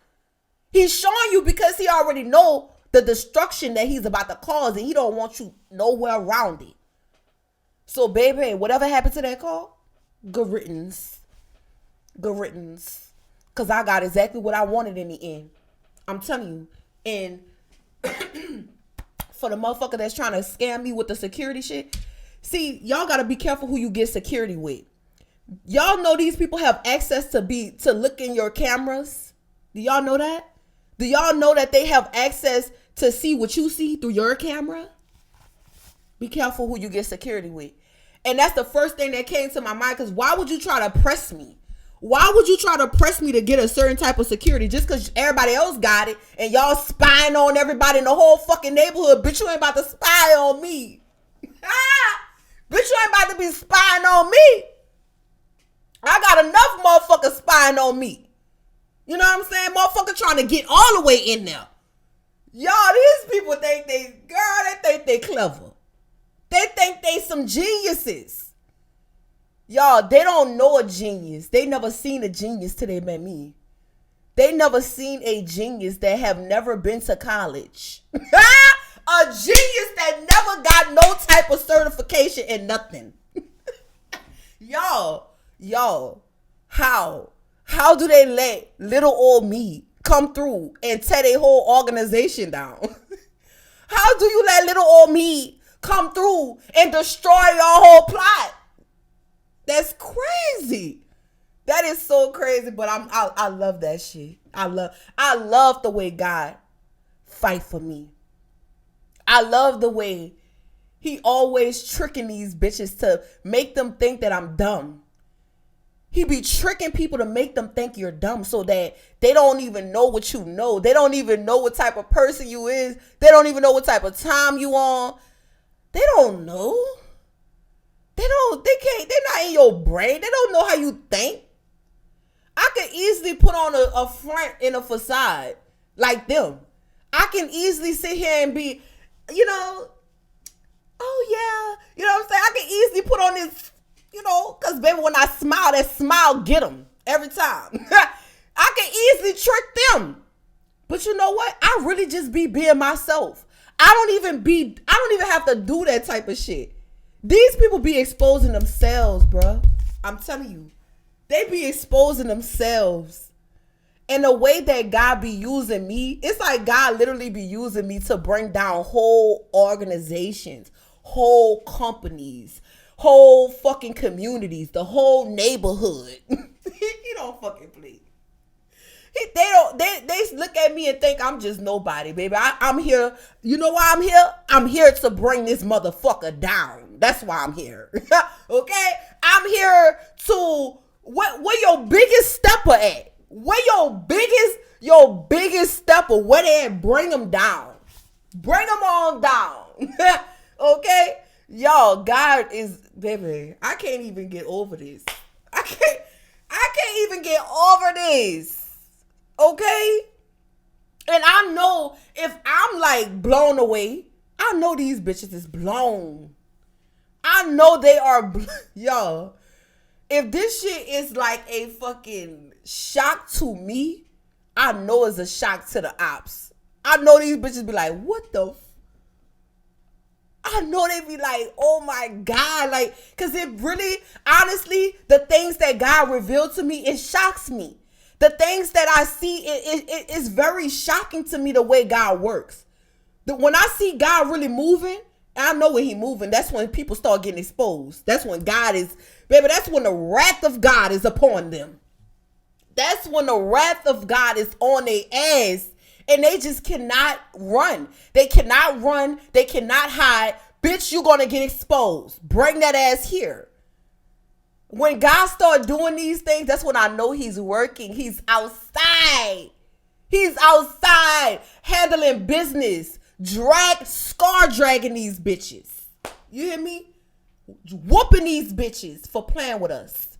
[SPEAKER 1] He's showing you because he already know the destruction that he's about to cause and he don't want you nowhere around it. So, baby, whatever happened to that call, good riddance. Good riddance. Because I got exactly what I wanted in the end. I'm telling you. And for the motherfucker that's trying to scam me with the security shit, see, y'all got to be careful who you get security with. Y'all know these people have access to look in your cameras. Do y'all know that? Do y'all know that they have access to see what you see through your camera? Be careful who you get security with. And that's the first thing that came to my mind, because why would you try to press me? Why would you try to press me to get a certain type of security just because everybody else got it and y'all spying on everybody in the whole fucking neighborhood? Bitch, you ain't about to spy on me. Bitch, you ain't about to be spying on me. I got enough motherfuckers spying on me. You know what I'm saying? Motherfucker trying to get all the way in there. Y'all, these people think they think they clever. They think they some geniuses. Y'all, they don't know a genius. They never seen a genius till they met me. They never seen a genius that have never been to college. A genius that never got no type of certification and nothing. Y'all, how do they let little old me come through and tear their whole organization down? How do you let little old me come through and destroy your whole plot? That's crazy. That is so crazy, but I love that shit. I love the way God fight for me. I love the way he always tricking these bitches to make them think that I'm dumb. He be tricking people to make them think you're dumb so that they don't even know what you know. They don't even know what type of person you is. They don't even know what type of time you on. They don't know. They're not in your brain. They don't know how you think. I could easily put on a front and a facade like them. I can easily sit here and be, oh yeah. You know what I'm saying? I can easily put on this, because baby, when I smile, that smile get them every time. I can easily trick them. But you know what? I really just be being myself. I don't even have to do that type of shit. These people be exposing themselves, bro. I'm telling you. They be exposing themselves. And the way that God be using me, it's like God literally be using me to bring down whole organizations, whole companies, whole fucking communities, the whole neighborhood. He don't fucking play. They look at me and think I'm just nobody, baby. I'm here. You know why I'm here? I'm here to bring this motherfucker down. That's why I'm here. Okay? I'm here to where your biggest stepper at? Where your biggest stepper, where they at? Bring them down. Bring them on down. Okay? Y'all, God is, baby, I can't even get over this. I can't even get over this. Okay? And I know if I'm like blown away, I know these bitches is blown. I know they are, y'all. If this shit is like a fucking shock to me, I know it's a shock to the ops. I know these bitches be like, what the I know they be like, oh my God, like, because it really, honestly, the things that God revealed to me, it shocks me. The things that I see, it is very shocking to me the way God works. When I see God really moving, I know when he moving, that's when people start getting exposed. That's when God is, baby, that's when the wrath of God is upon them. That's when the wrath of God is on their ass. And they just cannot run. They cannot run. They cannot hide. Bitch, you're going to get exposed. Bring that ass here. When God started doing these things, that's when I know he's working. He's outside. He's outside handling business. Scar dragging these bitches. You hear me? Whooping these bitches for playing with us.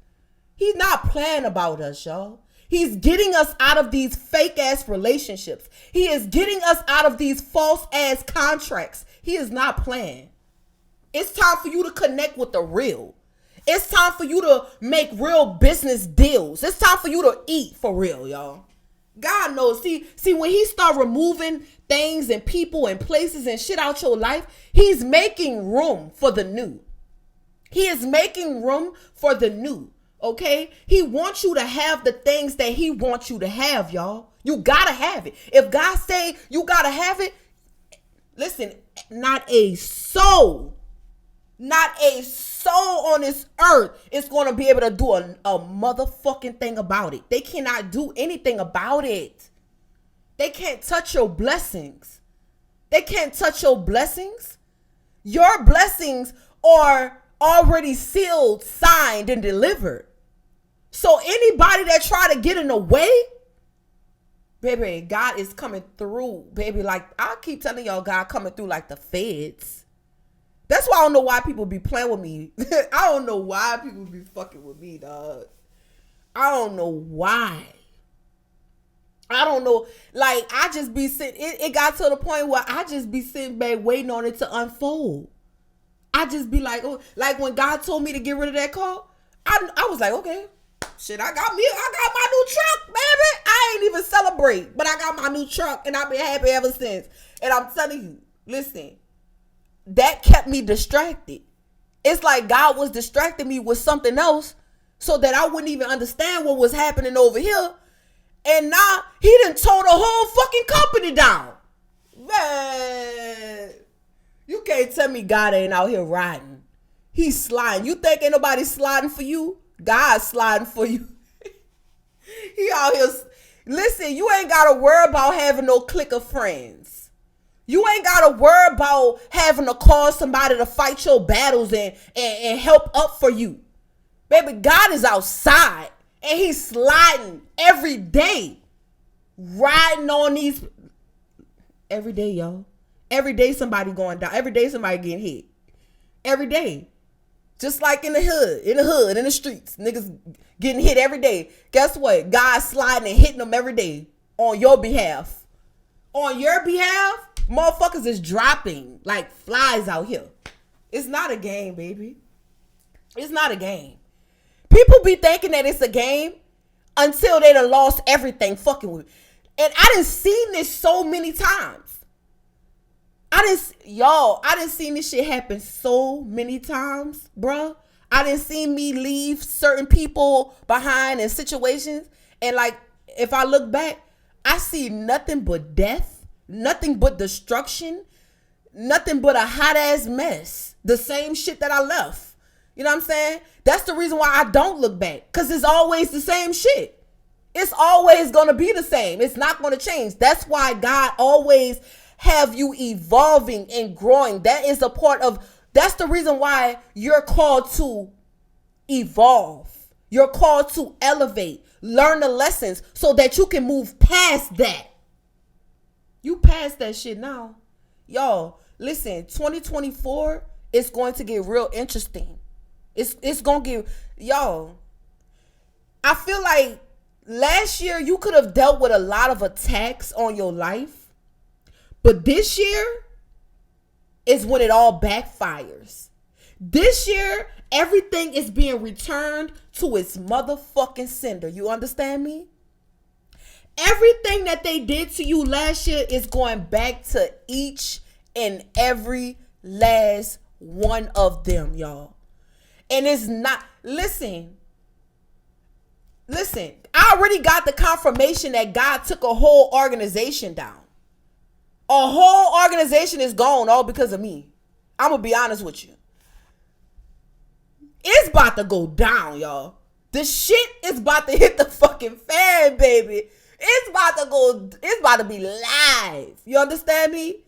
[SPEAKER 1] He's not playing about us, y'all. He's getting us out of these fake ass relationships. He is getting us out of these false ass contracts. He is not playing. It's time for you to connect with the real. It's time for you to make real business deals. It's time for you to eat for real, y'all. God knows. See, when he start removing things and people and places and shit out your life, he's making room for the new. He is making room for the new. Okay, he wants you to have the things that he wants you to have, y'all. You gotta have it. If God say you gotta have it, listen, not a soul on this earth is going to be able to do a motherfucking thing about it. They cannot do anything about it. They can't touch your blessings. They can't touch your blessings. Your blessings are already sealed, signed, and delivered. So anybody that try to get in the way, baby, God is coming through, baby. Like I keep telling y'all, God coming through like the feds. That's why I don't know why people be playing with me. I don't know why people be fucking with me, dog. I don't know why. I don't know. Like I just be sitting. It got to the point where I just be sitting back waiting on it to unfold. I just be like, oh, like when God told me to get rid of that car, I was like, okay. Shit, I got my new truck, baby. I ain't even celebrate, but I got my new truck and I've been happy ever since. And I'm telling you, listen, that kept me distracted. It's like God was distracting me with something else so that I wouldn't even understand what was happening over here. And now he done tore the whole fucking company down. Man, you can't tell me God ain't out here riding. He's sliding. You think ain't nobody sliding for you? God's sliding for you. He out here. Listen, you ain't got to worry about having no clique of friends. You ain't got to worry about having to call somebody to fight your battles and help up for you. Baby, God is outside and he's sliding every day. Riding on these. Every day, y'all. Every day somebody going down. Every day somebody getting hit. Every day. Just like in the hood, in the streets, niggas getting hit every day. Guess what? God's sliding and hitting them every day on your behalf. On your behalf, motherfuckers is dropping like flies out here. It's not a game, baby. It's not a game. People be thinking that it's a game until they done lost everything fucking with it. And I done seen this so many times. I done seen this shit happen so many times, bruh. I done seen me leave certain people behind in situations. And like, if I look back, I see nothing but death, nothing but destruction, nothing but a hot ass mess. The same shit that I left. You know what I'm saying? That's the reason why I don't look back. Because it's always the same shit. It's always going to be the same. It's not going to change. That's why God always have you evolving and growing. That is a part of, that's the reason why you're called to evolve. You're called to elevate, learn the lessons so that you can move past that. You past that shit now. Y'all, listen, 2024 is going to get real interesting. It's going to get, y'all, I feel like last year you could have dealt with a lot of attacks on your life. But this year is when it all backfires. This year, everything is being returned to its motherfucking sender. You understand me? Everything that they did to you last year is going back to each and every last one of them, y'all. And it's not, listen, I already got the confirmation that God took a whole organization down. A whole organization is gone all because of me. I'm going to be honest with you. It's about to go down, y'all. The shit is about to hit the fucking fan, baby. It's about to be live. You understand me?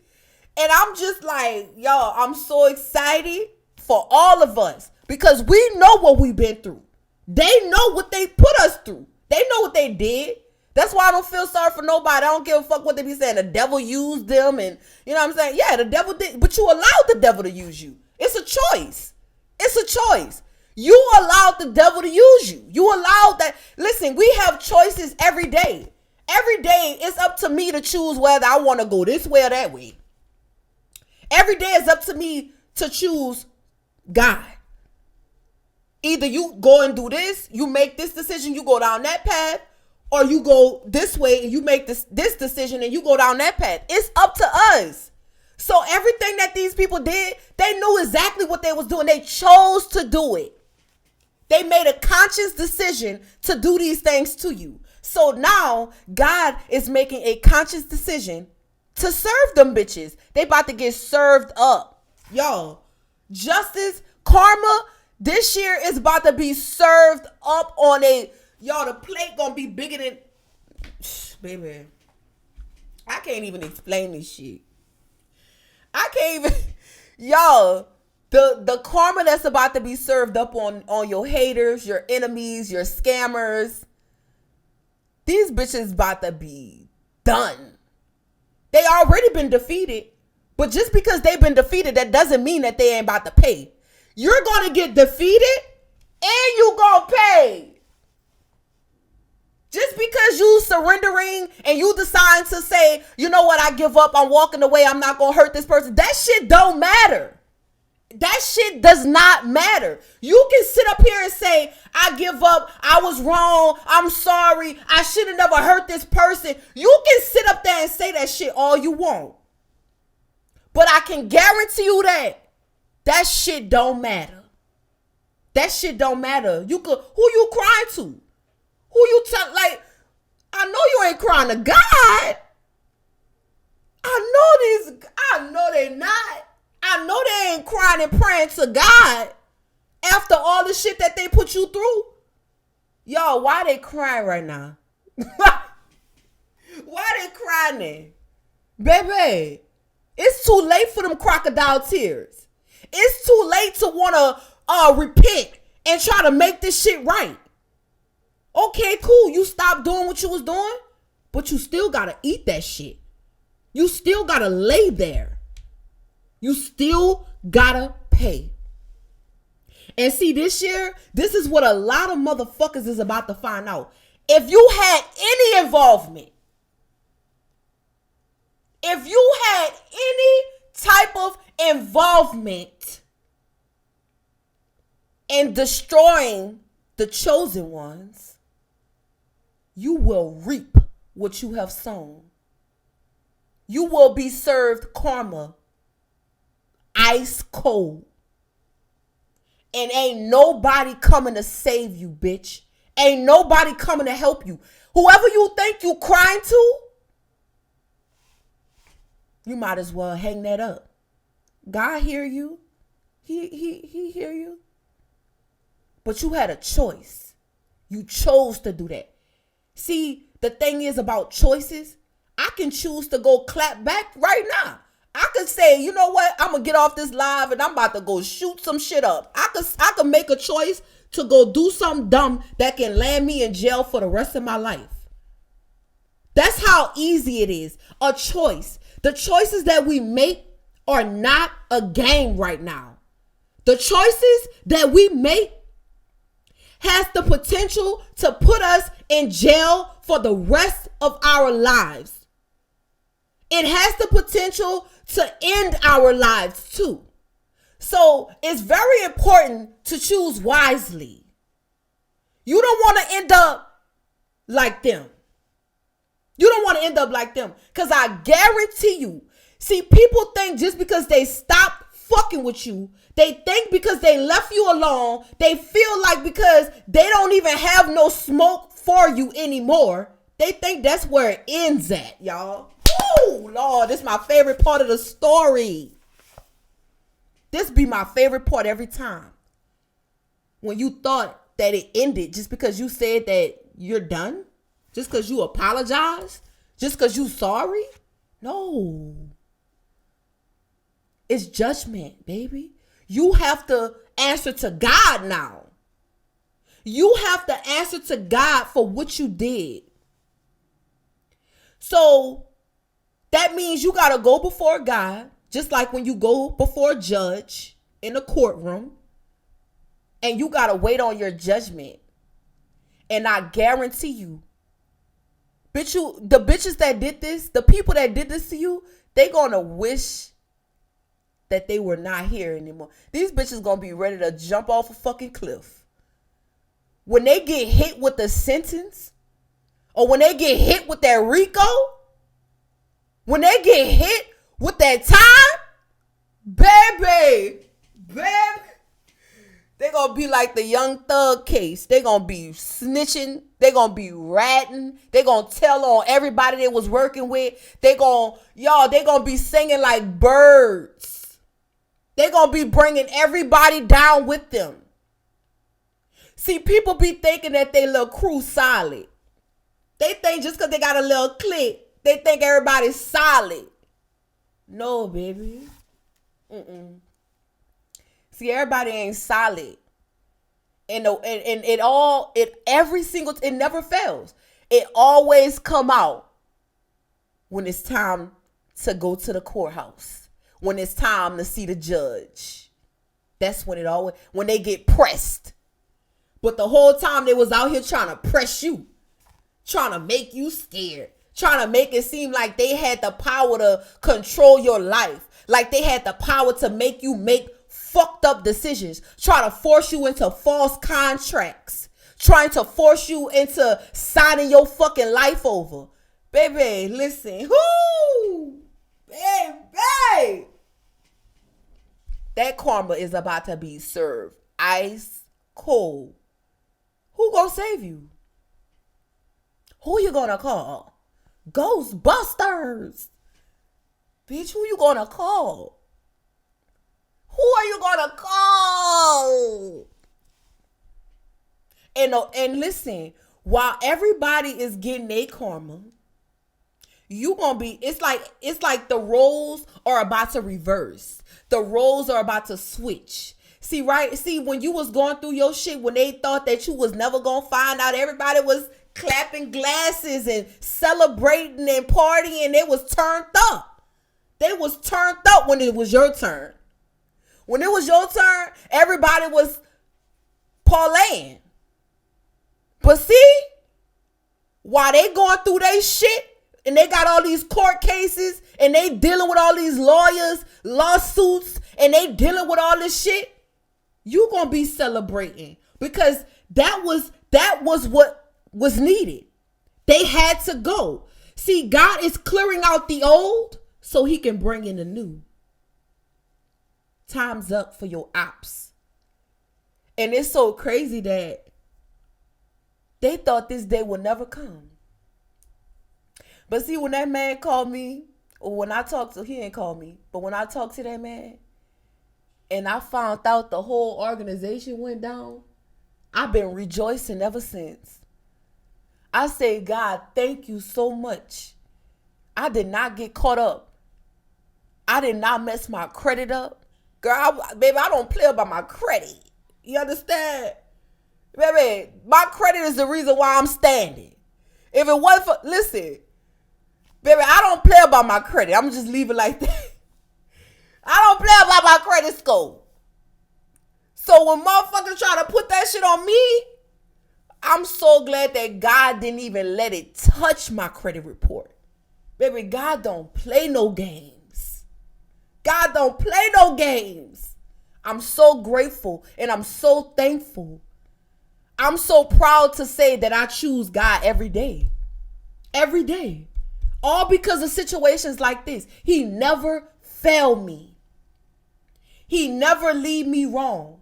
[SPEAKER 1] And I'm just like, y'all, I'm so excited for all of us because we know what we've been through. They know what they put us through. They know what they did. That's why I don't feel sorry for nobody. I don't give a fuck what they be saying. The devil used them and, you know what I'm saying? Yeah, the devil did, but you allowed the devil to use you. It's a choice. It's a choice. You allowed the devil to use you. You allowed that. Listen, we have choices every day. Every day, it's up to me to choose whether I want to go this way or that way. Every day is up to me to choose God. Either you go and do this, you make this decision, you go down that path, or you go this way and you make this decision and you go down that path. It's up to us. So everything that these people did, they knew exactly what they was doing. They chose to do it. They made a conscious decision to do these things to you. So now God is making a conscious decision to serve them bitches. They about to get served up. Y'all, justice, karma, this year is about to be served up on y'all, the plate gonna be bigger than, baby, I can't even explain this shit. I can't even, y'all, the karma that's about to be served up on your haters, your enemies, your scammers. These bitches about to be done. They already been defeated. But just because they've been defeated, that doesn't mean that they ain't about to pay. You're going to get defeated and you going to pay. Just because you surrendering and you decide to say, you know what, I give up, I'm walking away, I'm not going to hurt this person. That shit don't matter. That shit does not matter. You can sit up here and say, I give up, I was wrong, I'm sorry, I should have never hurt this person. You can sit up there and say that shit all you want. But I can guarantee you that shit don't matter. That shit don't matter. Who you crying to? Who you tell, like, I know you ain't crying to God. I know they not. I know they ain't crying and praying to God after all the shit that they put you through. Y'all, why they crying right now? Why they crying then? Baby, it's too late for them crocodile tears. It's too late to want to repent and try to make this shit right. Okay, cool. You stopped doing what you was doing, but you still got to eat that shit. You still got to lay there. You still gotta pay. And see, this year, this is what a lot of motherfuckers is about to find out. If you had any involvement, if you had any type of involvement in destroying the chosen ones, you will reap what you have sown. You will be served karma ice cold. And ain't nobody coming to save you, bitch. Ain't nobody coming to help you. Whoever you think you crying to, you might as well hang that up. God hear you. He hear you. But you had a choice. You chose to do that. See, the thing is about choices, I can choose to go clap back right now. I could say, you know what? I'm going to get off this live and I'm about to go shoot some shit up. I could make a choice to go do something dumb that can land me in jail for the rest of my life. That's how easy it is. A choice. The choices that we make are not a game right now. The choices that we make has the potential to put us in jail for the rest of our lives. It has the potential to end our lives too. So it's very important to choose wisely. You don't want to end up like them. You don't want to end up like them. Because I guarantee you, see, people think just because they stop fucking with you. They think because they left you alone, they feel like because they don't even have no smoke for you anymore, they think that's where it ends at, y'all. Oh, Lord, this is my favorite part of the story. This be my favorite part every time. When you thought that it ended just because you said that you're done, just because you apologize, just because you sorry. No. It's judgment, baby. You have to answer to God now. You have to answer to God for what you did. So that means you got to go before God, just like when you go before a judge in a courtroom, and you got to wait on your judgment. And I guarantee you, the bitches that did this, the people that did this to you, they going to wish that they were not here anymore. These bitches going to be ready to jump off a fucking cliff. When they get hit with the sentence, or when they get hit with that RICO, when they get hit with that time, baby, they gonna be like the Young Thug case. They gonna be snitching. They gonna be ratting. They gonna tell on everybody they was working with. They gonna be singing like birds. They gonna be bringing everybody down with them. See, people be thinking that they little crew solid. They think just because they got a little clique, they think everybody's solid. No, baby. See, everybody ain't solid. And it never fails. It always come out when it's time to go to the courthouse. When it's time to see the judge. That's when when they get pressed. But the whole time they was out here trying to press you. Trying to make you scared. Trying to make it seem like they had the power to control your life. Like they had the power to make you make fucked up decisions. Trying to force you into false contracts. Trying to force you into signing your fucking life over. Baby, listen. Whoo! Baby! That karma is about to be served. Ice cold. Who gonna save you? Who you gonna call? Ghostbusters. Bitch, who you gonna call? Who are you gonna call? And listen, while everybody is getting their karma, you gonna be, it's like the roles are about to reverse. The roles are about to switch. See, when you was going through your shit, when they thought that you was never gonna find out, everybody was clapping glasses and celebrating and partying. They was turned up. They was turned up when it was your turn. When it was your turn, everybody was parlaying. But see, while they going through their shit and they got all these court cases and they dealing with all these lawyers, lawsuits, and they dealing with all this shit, you gonna be celebrating because that was what was needed. They had to go. See, God is clearing out the old so he can bring in the new. Time's up for your ops. And it's so crazy that they thought this day would never come. But see, when that man called me, or when I talked to, he ain't called me, but when I talked to that man, and I found out the whole organization went down, I've been rejoicing ever since. I say, God, thank you so much. I did not get caught up. I did not mess my credit up. Girl, baby, I don't play about my credit. You understand? Baby, my credit is the reason why I'm standing. If it wasn't for, listen, baby, I don't play about my credit. I'm just leave it like that. I don't play about my credit score. So when motherfuckers try to put that shit on me, I'm so glad that God didn't even let it touch my credit report. Baby, God don't play no games. God don't play no games. I'm so grateful and I'm so thankful. I'm so proud to say that I choose God every day. Every day. All because of situations like this. He never failed me. He never leave me wrong.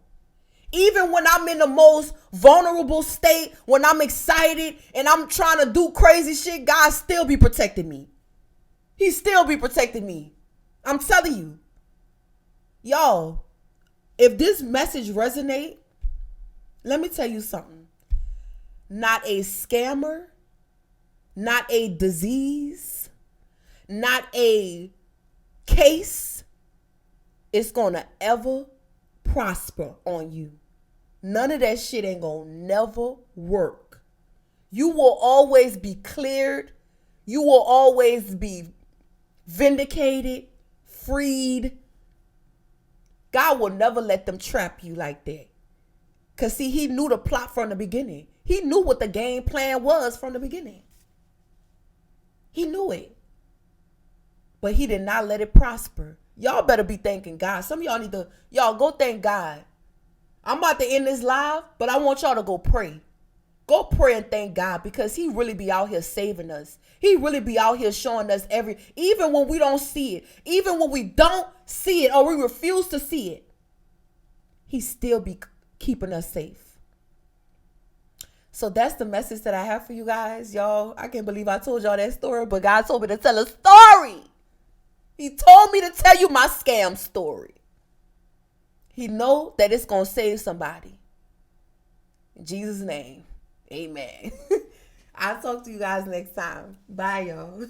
[SPEAKER 1] Even when I'm in the most vulnerable state, when I'm excited and I'm trying to do crazy shit, God still be protecting me. He still be protecting me. I'm telling you. Y'all, if this message resonate, let me tell you something. Not a scammer, not a disease, not a case is going to ever prosper on you. None of that shit ain't going to never work. You will always be cleared. You will always be vindicated, freed. God will never let them trap you like that. Because see, he knew the plot from the beginning. He knew what the game plan was from the beginning. He knew it. But he did not let it prosper. Y'all better be thanking God. Some of y'all need to, y'all go thank God. I'm about to end this live, but I want y'all to go pray. Go pray and thank God, because he really be out here saving us. He really be out here showing us even when we don't see it, even when we don't see it or we refuse to see it, he still be keeping us safe. So that's the message that I have for you guys, y'all. I can't believe I told y'all that story, but God told me to tell a story. He told me to tell you my scam story. He know that it's going to save somebody. In Jesus' name, amen. I'll talk to you guys next time. Bye, y'all.